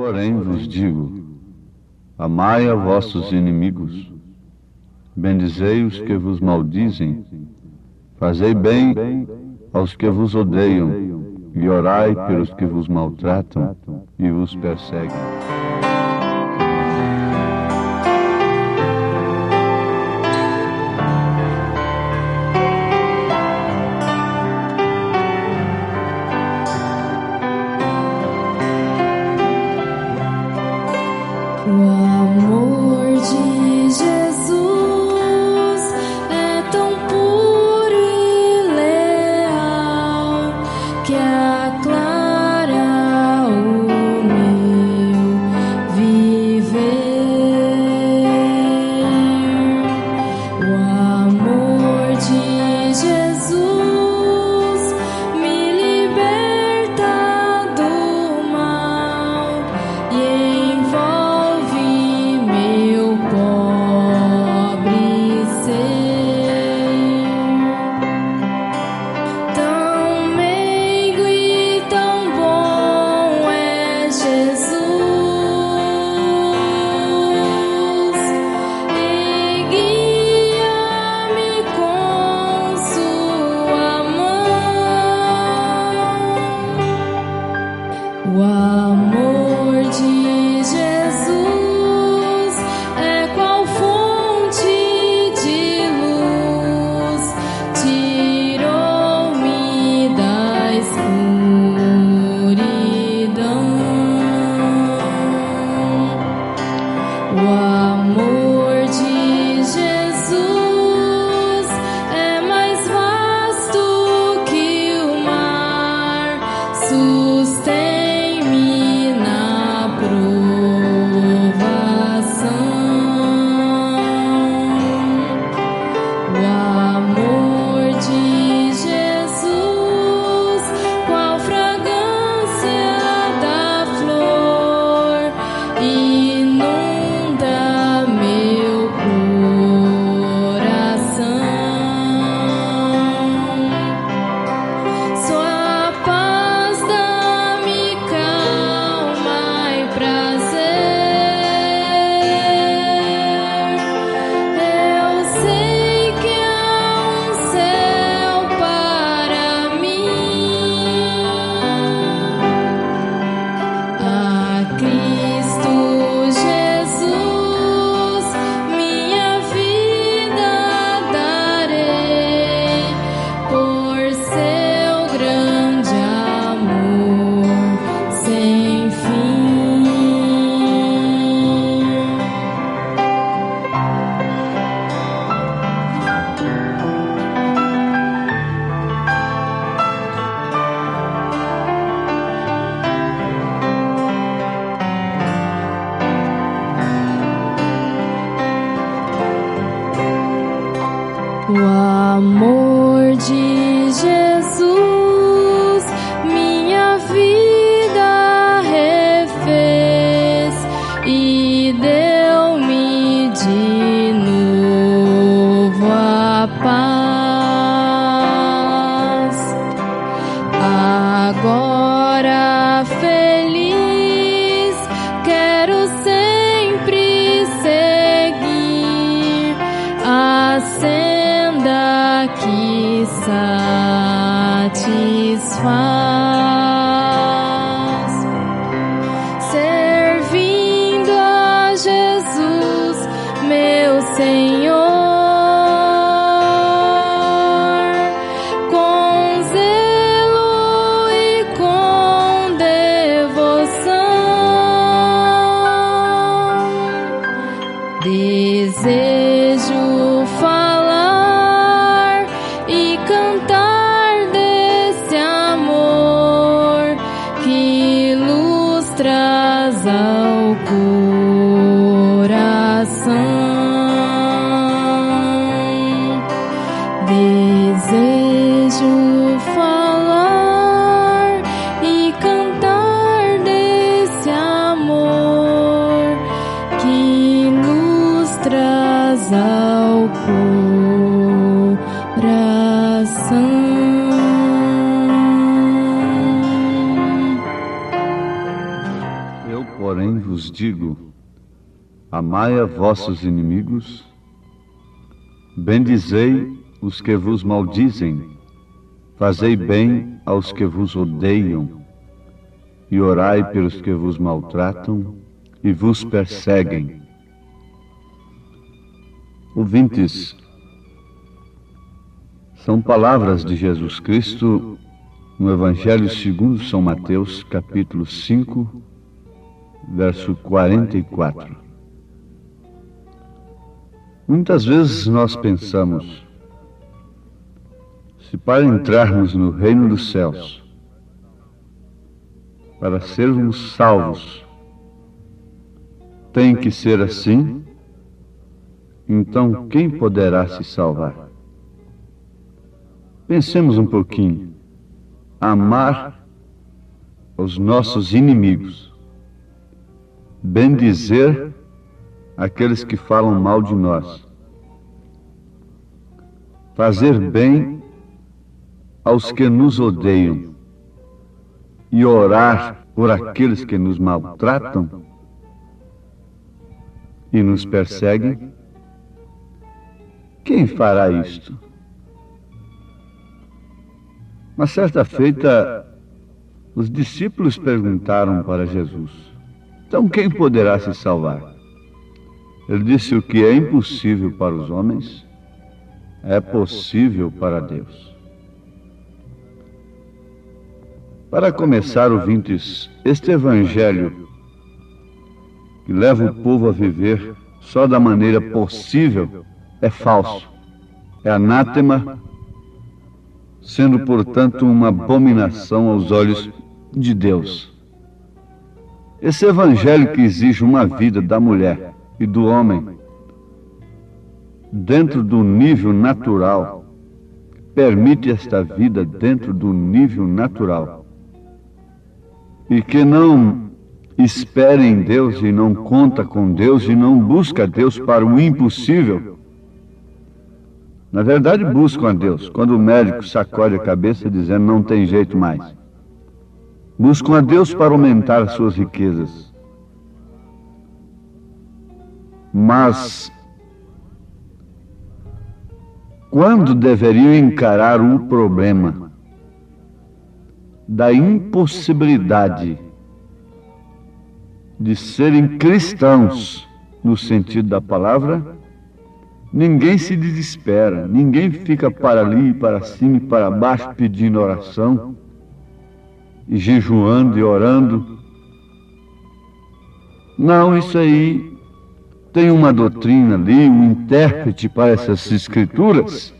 porém, vos digo: amai a vossos inimigos, bendizei os que vos maldizem, fazei bem aos que vos odeiam, e orai pelos que vos maltratam e vos perseguem. O amor de Jesus é tão puro e leal que aclara o meu viver. O amor de Jesus me liberta do mal e envolve meu pobre ser. Tão meigo e tão bom é Jesus, e guia-me com sua mão. O amor de Jesus é qual fonte de luz, tirou-me da escuridão. O amor de Jesus é mais vasto que o mar, sustém-me na provação. O amor de Jesus, qual fragrância da flor, inunda meu coração. Sua paz dá-me calma e prazer. Eu sei que há um céu para mim. A Cristo Jesus minha vida darei por seu grande amor sem fim. O amor de Jesus minha vida refez e deu-me de novo a paz. Agora feliz quero sempre seguir a senda que satisfaz, servindo a Jesus, meu Senhor, com zelo e com devoção. Desejo falar e cantar desse amor que luz traz ao coração. Desejo falar e cantar desse amor que luz traz ao coração. Eu, porém, vos digo: amai a vossos inimigos, bendizei os que vos maldizem, fazei bem aos que vos odeiam, e orai pelos que vos maltratam e vos perseguem. Ouvintes, são palavras de Jesus Cristo no Evangelho segundo São Mateus, capítulo 5, verso 44. Muitas vezes nós pensamos, se para entrarmos no reino dos céus, para sermos salvos, tem que ser assim, então quem poderá se salvar? Pensemos um pouquinho. Amar os nossos inimigos, bendizer aqueles que falam mal de nós, fazer bem aos que nos odeiam e orar por aqueles que nos maltratam e nos perseguem. Quem fará isto? Uma certa feita, os discípulos perguntaram para Jesus: então quem poderá se salvar? Ele disse: o que é impossível para os homens é possível para Deus. Para começar, ouvintes, este evangelho que leva o povo a viver só da maneira possível é falso, é anátema, sendo, portanto, uma abominação aos olhos de Deus. Esse evangelho que exige uma vida da mulher e do homem dentro do nível natural, permite esta vida dentro do nível natural, e que não espera em Deus e não conta com Deus e não busca Deus para o impossível. Na verdade, buscam a Deus quando o médico sacode a cabeça dizendo não tem jeito mais. Buscam a Deus para aumentar as suas riquezas. Mas quando deveriam encarar o problema da impossibilidade de serem cristãos no sentido da palavra, ninguém se desespera, ninguém fica para ali, para cima e para baixo pedindo oração e jejuando e orando. Não, isso aí tem uma doutrina ali, um intérprete para essas escrituras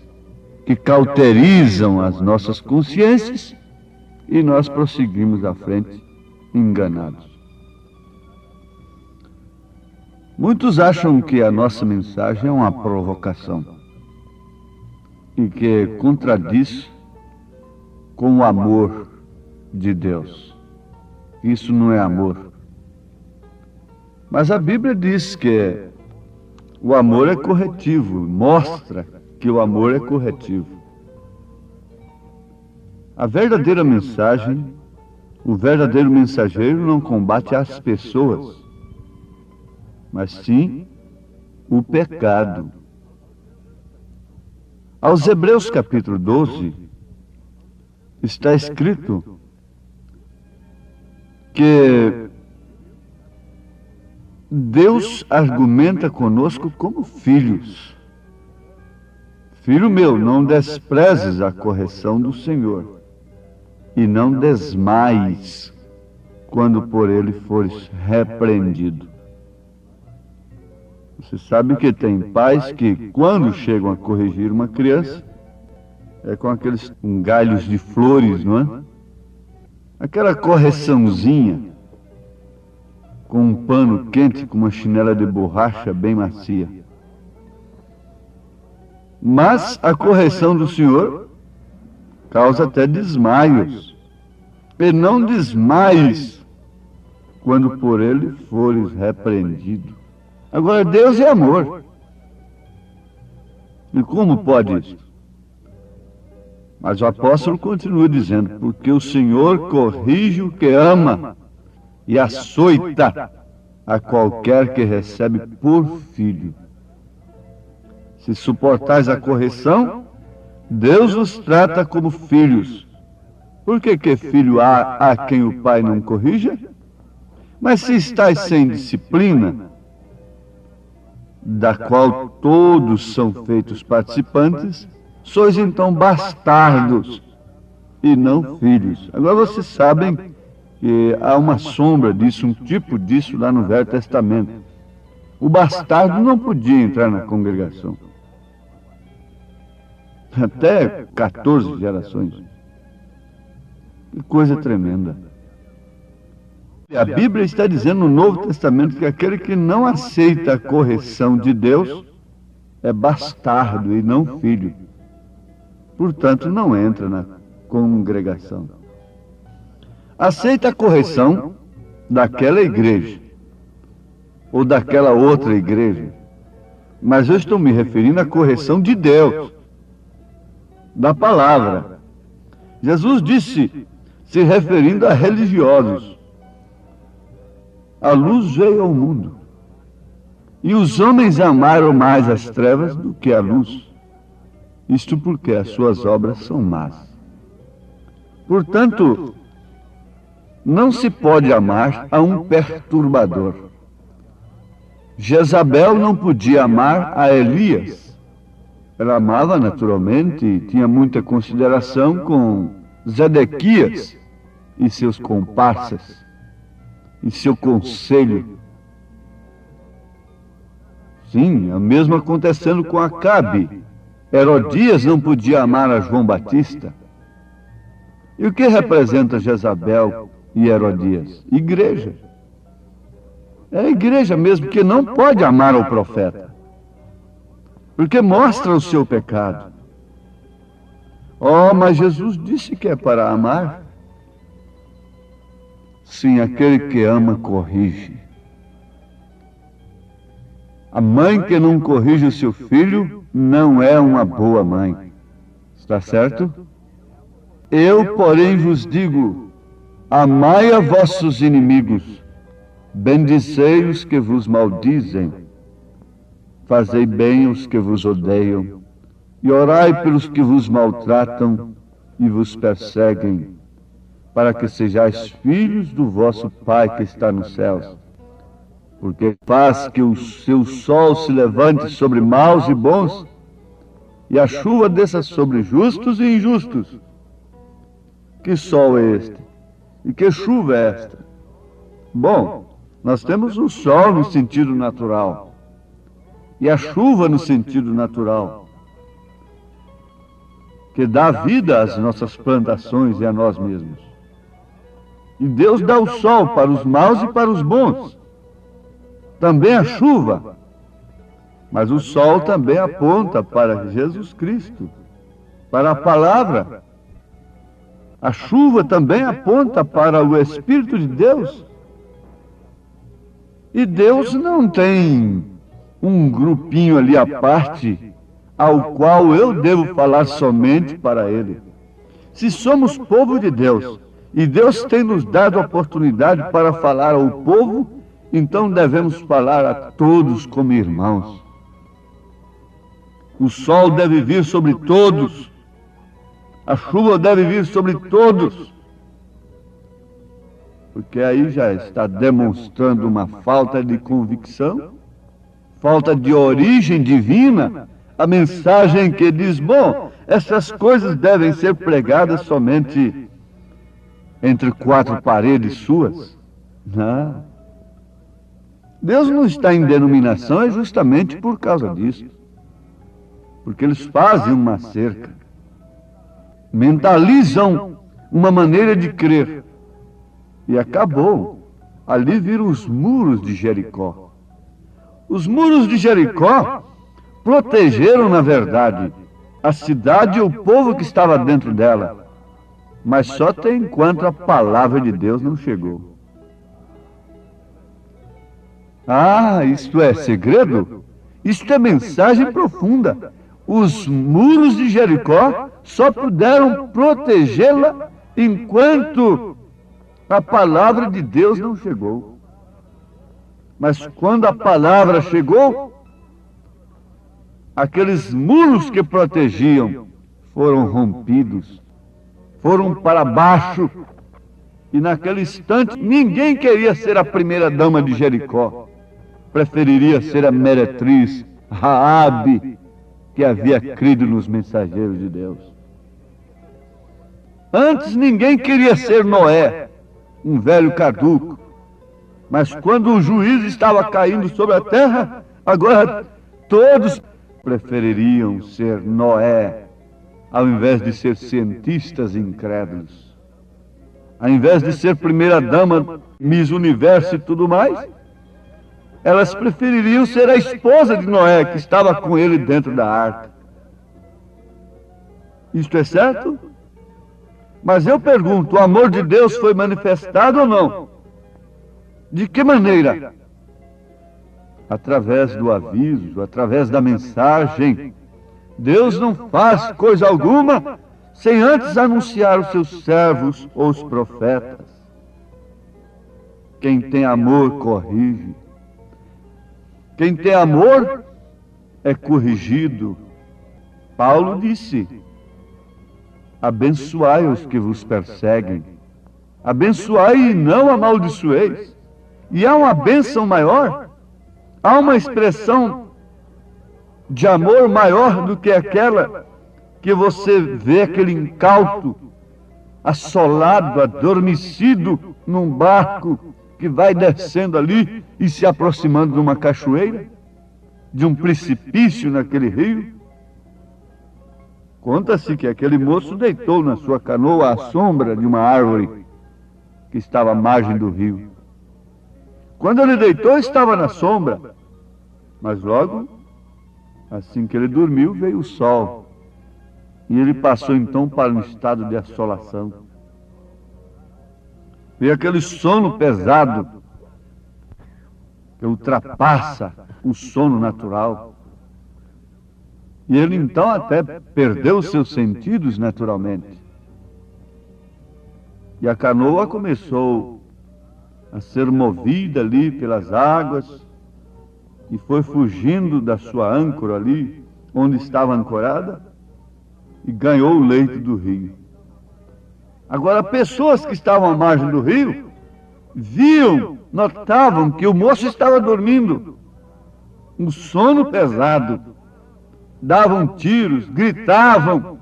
que cauterizam as nossas consciências e nós prosseguimos à frente enganados. Muitos acham que a nossa mensagem é uma provocação e que contradiz com o amor de Deus. Isso não é amor. Mas a Bíblia diz que o amor é corretivo, mostra que o amor é corretivo. A verdadeira mensagem, o verdadeiro mensageiro não combate as pessoas, mas sim o pecado. Aos Hebreus capítulo 12, está escrito que Deus argumenta conosco como filhos. Filho meu, não desprezes a correção do Senhor, e não desmaies quando por ele fores repreendido. Você sabe que tem pais que, quando chegam a corrigir uma criança, é com aqueles galhos de flores, não é? Aquela correçãozinha, com um pano quente, com uma chinela de borracha bem macia. Mas a correção do Senhor causa até desmaios. E não desmaies quando por ele fores repreendido. Agora, Deus é amor. E como pode isso? Mas o apóstolo continua dizendo: porque o Senhor corrige o que ama e açoita a qualquer que recebe por filho. Se suportais a correção, Deus os trata como filhos. Por que filho há a quem o pai não corrija? Mas se estáis sem disciplina, da qual todos são feitos participantes, sois então bastardos e não filhos. Agora vocês sabem que há uma sombra disso, um tipo disso lá no Velho Testamento. O bastardo não podia entrar na congregação. Até 14 gerações. Que coisa tremenda. A Bíblia está dizendo no Novo Testamento que aquele que não aceita a correção de Deus é bastardo e não filho. Portanto, não entra na congregação. Aceita a correção daquela igreja ou daquela outra igreja, mas eu estou me referindo à correção de Deus, da palavra. Jesus disse, se referindo a religiosos: a luz veio ao mundo, e os homens amaram mais as trevas do que a luz. Isto porque as suas obras são más. Portanto, não se pode amar a um perturbador. Jezabel não podia amar a Elias. Ela amava naturalmente e tinha muita consideração com Zedequias e seus comparsas, e seu conselho. Sim, o mesmo acontecendo com Acabe. Herodias não podia amar a João Batista. E o que representa Jezabel e Herodias? Igreja. É a igreja mesmo que não pode amar o profeta, porque mostra o seu pecado. Oh, mas Jesus disse que é para amar. Sim, aquele que ama corrige. A mãe que não corrige o seu filho não é uma boa mãe. Está certo? Eu, porém, vos digo: amai a vossos inimigos, bendizei os que vos maldizem, fazei bem aos que vos odeiam, e orai pelos que vos maltratam e vos perseguem, para que sejais filhos do vosso Pai que está nos céus. Porque faz que o seu sol se levante sobre maus e bons, e a chuva desça sobre justos e injustos. Que sol é este? E que chuva é esta? Bom, nós temos o sol no sentido natural, e a chuva no sentido natural, que dá vida às nossas plantações e a nós mesmos. E Deus dá o sol para os maus e para os bons. Também a chuva. Mas o sol também aponta para Jesus Cristo, para a palavra. A chuva também aponta para o Espírito de Deus. E Deus não tem um grupinho ali à parte ao qual eu devo falar somente para Ele. Se somos povo de Deus, e Deus tem nos dado a oportunidade para falar ao povo, então devemos falar a todos como irmãos. O sol deve vir sobre todos. A chuva deve vir sobre todos. Porque aí já está demonstrando uma falta de convicção, falta de origem divina, a mensagem que diz, bom, essas coisas devem ser pregadas somente entre quatro paredes suas. Não. Deus não está em denominação, é justamente por causa disso. Porque eles fazem uma cerca, mentalizam uma maneira de crer, e acabou. Ali viram os muros de Jericó. Os muros de Jericó protegeram, na verdade, a cidade e o povo que estava dentro dela, mas só até enquanto a palavra de Deus não chegou. Ah, isto é segredo? Isto é mensagem profunda. Os muros de Jericó só puderam protegê-la enquanto a palavra de Deus não chegou. Mas quando a palavra chegou, aqueles muros que protegiam foram rompidos, foram para baixo, e naquele instante ninguém queria ser a primeira dama de Jericó, preferiria ser a meretriz Raabe, que havia crido nos mensageiros de Deus. Antes ninguém queria ser Noé, um velho caduco, mas quando o juízo estava caindo sobre a terra, agora todos prefeririam ser Noé, ao invés de ser cientistas incrédulos. Ao invés de ser primeira dama, Miss Universo e tudo mais, elas prefeririam ser a esposa de Noé, que estava com ele dentro da arca. Isto é certo? Mas eu pergunto, o amor de Deus foi manifestado ou não? De que maneira? Através do aviso, através da mensagem. Deus não faz coisa alguma sem antes anunciar os seus servos ou os profetas. Quem tem amor, corrige. Quem tem amor é corrigido. Paulo disse: abençoai os que vos perseguem. Abençoai e não amaldiçoeis. E há uma bênção maior, há uma expressão de amor maior do que aquela que você vê aquele incauto, assolado, adormecido num barco que vai descendo ali e se aproximando de uma cachoeira, de um precipício naquele rio. Conta-se que aquele moço deitou na sua canoa à sombra de uma árvore que estava à margem do rio. Quando ele deitou, estava na sombra, mas logo, assim que ele dormiu, veio o sol, e ele passou então para um estado de assolação. Veio aquele sono pesado, que ultrapassa o sono natural. E ele então até perdeu os seus sentidos naturalmente. E a canoa começou a ser movida ali pelas águas, e foi fugindo da sua âncora ali, onde estava ancorada, e ganhou o leito do rio. Agora, pessoas que estavam à margem do rio, viam, notavam que o moço estava dormindo, um sono pesado, davam tiros, gritavam,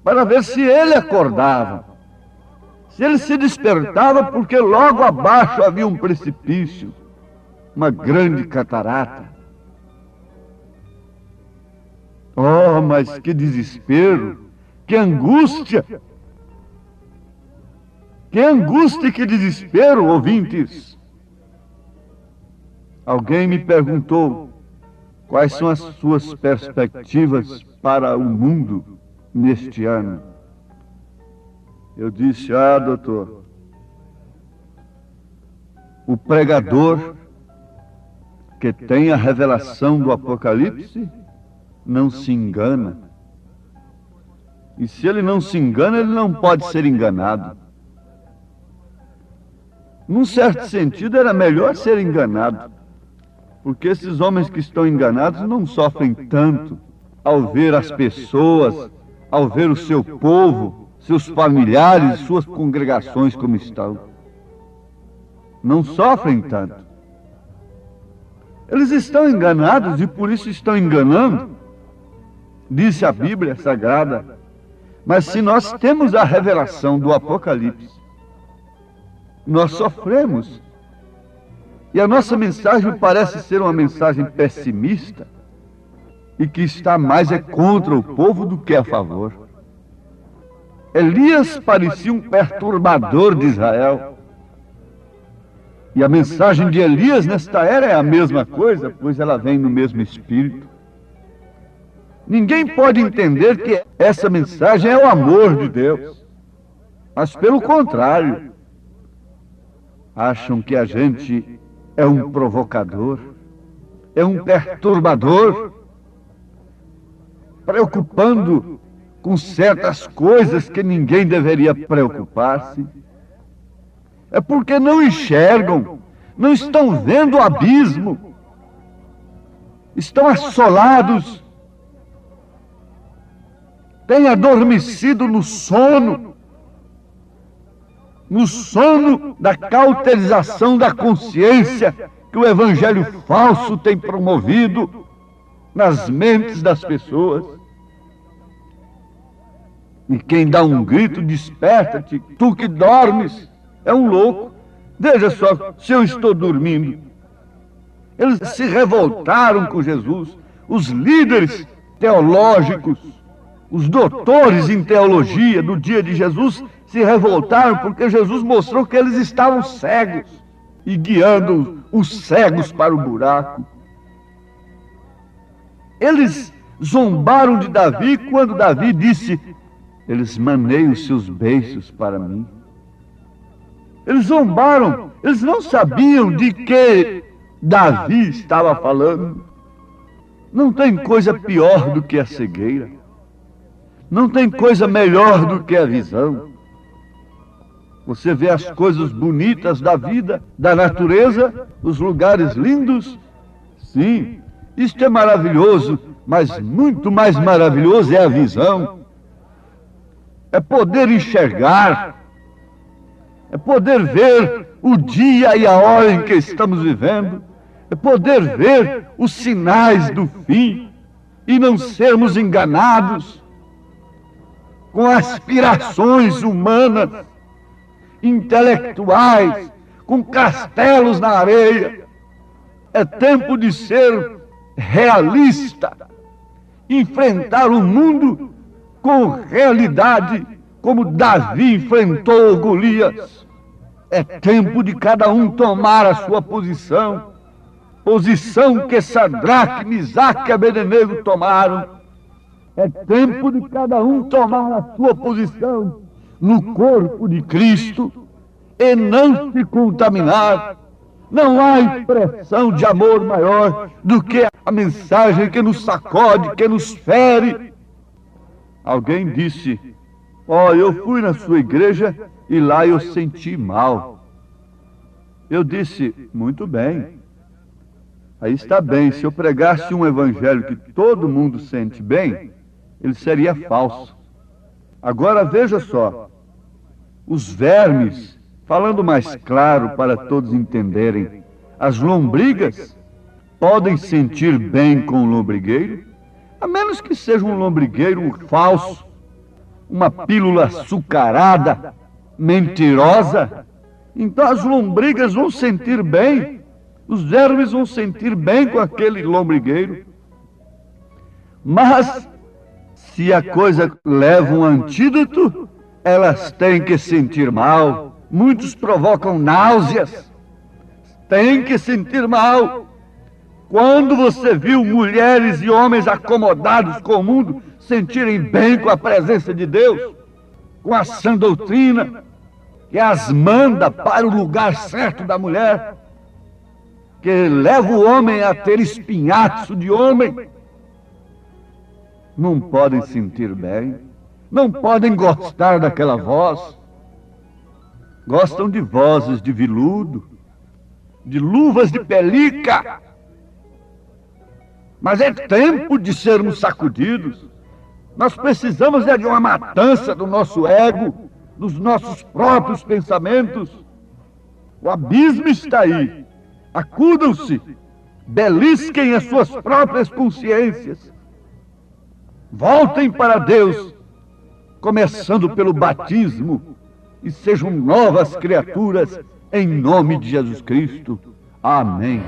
para ver se ele acordava, se ele se despertava, porque logo abaixo havia um precipício, uma grande catarata. Oh, mas que desespero, que angústia! Que angústia e que desespero, ouvintes! Alguém me perguntou quais são as suas perspectivas para o mundo neste ano. Eu disse: doutor, o pregador que tem a revelação do Apocalipse não se engana. E se ele não se engana, ele não pode ser enganado. Num certo sentido, era melhor ser enganado, porque esses homens que estão enganados não sofrem tanto ao ver as pessoas, ao ver o seu povo, seus familiares, suas congregações como estão. Não sofrem tanto. Eles estão enganados e por isso estão enganando, disse a Bíblia Sagrada. Mas se nós temos a revelação do Apocalipse, nós sofremos. E a nossa mensagem parece ser uma mensagem pessimista e que está mais contra o povo do que a favor. Elias parecia um perturbador de Israel. E a mensagem de Elias nesta era é a mesma coisa, pois ela vem no mesmo espírito. Ninguém pode entender que essa mensagem é o amor de Deus, mas pelo contrário, acham que a gente é um provocador, é um perturbador, preocupando com certas coisas que ninguém deveria preocupar-se. É porque não enxergam, não estão vendo o abismo, estão assolados, têm adormecido no sono da cauterização da consciência que o evangelho falso tem promovido nas mentes das pessoas. E quem dá um grito, desperta-te, tu que dormes, é um louco. Veja só, se eu estou dormindo. Eles se revoltaram com Jesus, os líderes teológicos, os doutores em teologia do dia de Jesus se revoltaram porque Jesus mostrou que eles estavam cegos e guiando os cegos para o buraco. Eles zombaram de Davi quando Davi disse: eles maneiam seus beiços para mim. Eles zombaram, eles não sabiam de que Davi estava falando. Não tem coisa pior do que a cegueira. Não tem coisa melhor do que a visão. Você vê as coisas bonitas da vida, da natureza, os lugares lindos. Sim, isto é maravilhoso, mas muito mais maravilhoso é a visão. É poder enxergar, é poder ver o dia e a hora em que estamos vivendo, é poder ver os sinais do fim e não sermos enganados com aspirações humanas, intelectuais, com castelos na areia. É tempo de ser realista, enfrentar o mundo com realidade, como Davi enfrentou Golias. É tempo de cada um tomar a sua posição, posição que Sadraque, Misaque e Abednego tomaram. É tempo de cada um tomar a sua posição no corpo de Cristo e não se contaminar. Não há expressão de amor maior do que a mensagem que nos sacode, que nos fere. Alguém disse: eu fui na sua igreja e lá eu senti mal. Eu disse: muito bem. Aí está bem, se eu pregasse um evangelho que todo mundo sente bem, ele seria falso. Agora veja só, os vermes, falando mais claro para todos entenderem, as lombrigas podem sentir bem com o lombrigueiro, a menos que seja um lombrigueiro falso, uma pílula açucarada, mentirosa. Então as lombrigas vão sentir bem, os vermes vão sentir bem com aquele lombrigueiro. Mas se a coisa leva um antídoto, elas têm que sentir mal. Muitos provocam náuseas, têm que sentir mal. Quando você viu mulheres e homens acomodados com o mundo sentirem bem com a presença de Deus, com a sã doutrina, que as manda para o lugar certo da mulher, que leva o homem a ter espinhaço de homem, não podem sentir bem, não podem gostar daquela voz. Gostam de vozes de veludo, de luvas de pelica. Mas é tempo de sermos sacudidos. Nós precisamos de uma matança do nosso ego, dos nossos próprios pensamentos. O abismo está aí. Acudam-se, belisquem as suas próprias consciências. Voltem para Deus, começando pelo batismo, e sejam novas criaturas em nome de Jesus Cristo. Amém.